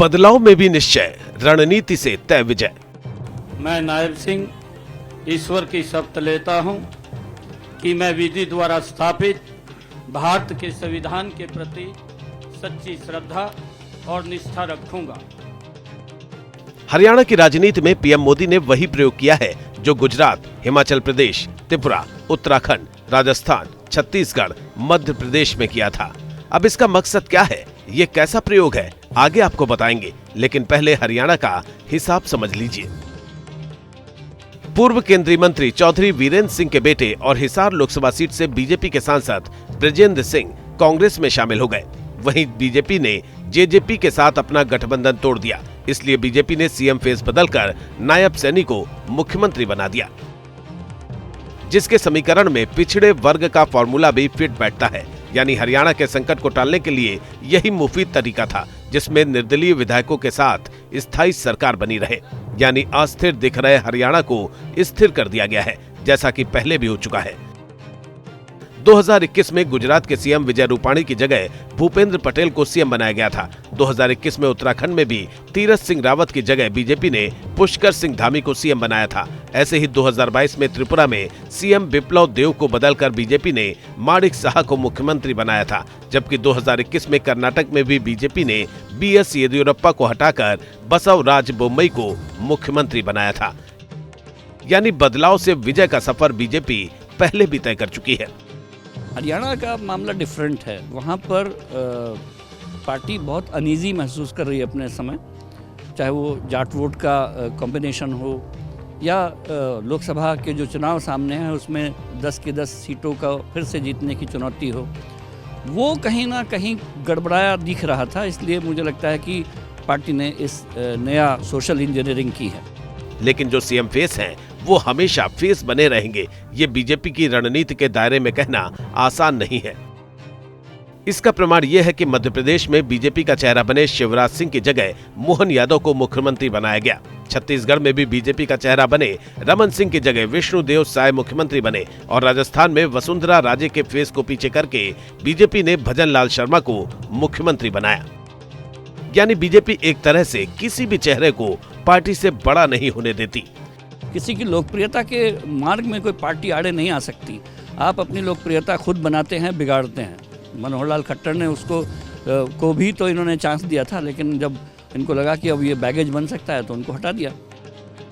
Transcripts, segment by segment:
बदलाव में भी निश्चय, रणनीति से तय विजय। मैं नायब सिंह ईश्वर की शपथ लेता हूं कि मैं विधि द्वारा स्थापित भारत के संविधान के प्रति सच्ची श्रद्धा और निष्ठा रखूंगा। हरियाणा की राजनीति में पीएम मोदी ने वही प्रयोग किया है जो गुजरात, हिमाचल प्रदेश, त्रिपुरा, उत्तराखंड, राजस्थान, छत्तीसगढ़, मध्य प्रदेश में किया था। अब इसका मकसद क्या है, ये कैसा प्रयोग है, आगे आपको बताएंगे, लेकिन पहले हरियाणा का हिसाब समझ लीजिए। पूर्व केंद्रीय मंत्री चौधरी वीरेंद्र सिंह के बेटे और हिसार लोकसभा सीट से बीजेपी के सांसद ब्रजेंद्र सिंह कांग्रेस में शामिल हो गए। वहीं बीजेपी ने जेजेपी के साथ अपना गठबंधन तोड़ दिया, इसलिए बीजेपी ने सीएम फेस बदलकर नायब सैनी को मुख्यमंत्री बना दिया, जिसके समीकरण में पिछड़े वर्ग का फॉर्मूला भी फिट बैठता है। यानी हरियाणा के संकट को टालने के लिए यही मुफीद तरीका था, जिसमें निर्दलीय विधायकों के साथ स्थायी सरकार बनी रहे। यानी अस्थिर दिख रहे हरियाणा को स्थिर कर दिया गया है, जैसा कि पहले भी हो चुका है। 2021 में गुजरात के सीएम विजय रूपाणी की जगह भूपेंद्र पटेल को सीएम बनाया गया था। 2021 में उत्तराखंड में भी तीरथ सिंह रावत की जगह बीजेपी ने पुष्कर सिंह धामी को सीएम बनाया था। ऐसे ही 2022 में त्रिपुरा में सीएम बिप्लब देब को बदलकर बीजेपी ने माणिक साह को मुख्यमंत्री बनाया था, जबकि 2021 में कर्नाटक में भी बीजेपी ने बीएस येदियुरप्पा को हटाकर बसवराज बोम्मई को मुख्यमंत्री बनाया था। यानी बदलाव से विजय का सफर बीजेपी पहले भी तय कर चुकी है। हरियाणा का मामला डिफरेंट है। वहाँ पर पार्टी बहुत अनईजी महसूस कर रही है अपने समय, चाहे वो जाट वोट का कॉम्बिनेशन हो या लोकसभा के जो चुनाव सामने हैं उसमें 10 की 10 सीटों का फिर से जीतने की चुनौती हो, वो कहीं ना कहीं गड़बड़ाया दिख रहा था। इसलिए मुझे लगता है कि पार्टी ने इस नया सोशल इंजीनियरिंग की है। लेकिन जो सीएम फेस हैं वो हमेशा फेस बने रहेंगे, ये बीजेपी की रणनीति के दायरे में कहना आसान नहीं है। इसका प्रमाण यह है कि मध्य प्रदेश में बीजेपी का चेहरा बने शिवराज सिंह की जगह मोहन यादव को मुख्यमंत्री बनाया गया। छत्तीसगढ़ में भी बीजेपी का चेहरा बने रमन सिंह की जगह विष्णुदेव साय मुख्यमंत्री बने और राजस्थान में वसुंधरा राजे के फेस को पीछे करके बीजेपी ने भजन लाल शर्मा को मुख्यमंत्री बनाया। यानी बीजेपी एक तरह से किसी भी चेहरे को पार्टी से बड़ा नहीं होने देती। किसी की लोकप्रियता के मार्ग में कोई पार्टी आड़े नहीं आ सकती। आप अपनी लोकप्रियता खुद बनाते हैं, बिगाड़ते हैं। मनोहर लाल खट्टर ने उसको को भी तो इन्होंने चांस दिया था, लेकिन जब इनको लगा कि अब ये बैगेज बन सकता है तो उनको हटा दिया।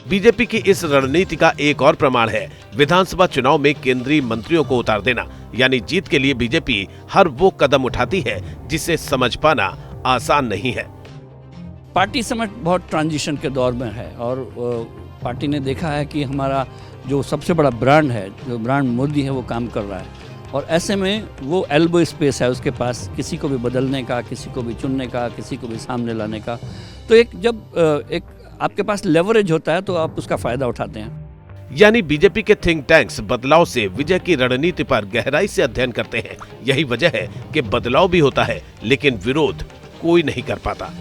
बीजेपी की इस रणनीति का एक और प्रमाण है विधानसभा चुनाव में केंद्रीय मंत्रियों को उतार देना। यानी जीत के लिए बीजेपी हर वो कदम उठाती है जिसे समझ पाना आसान नहीं है। पार्टी समझ बहुत ट्रांजिशन के दौर में है और पार्टी ने देखा है कि हमारा जो सबसे बड़ा ब्रांड है, जो ब्रांड मोदी है, वो काम कर रहा है और ऐसे में वो एल्बो स्पेस है उसके पास, किसी को भी बदलने का, किसी को भी चुनने का, किसी को भी सामने लाने का। तो जब आपके पास लेवरेज होता है तो आप उसका फायदा उठाते हैं। यानी बीजेपी के थिंक टैंक्स बदलाव से विजय की रणनीति पर गहराई से अध्ययन करते हैं। यही वजह है कि बदलाव भी होता है लेकिन विरोध कोई नहीं कर पाता।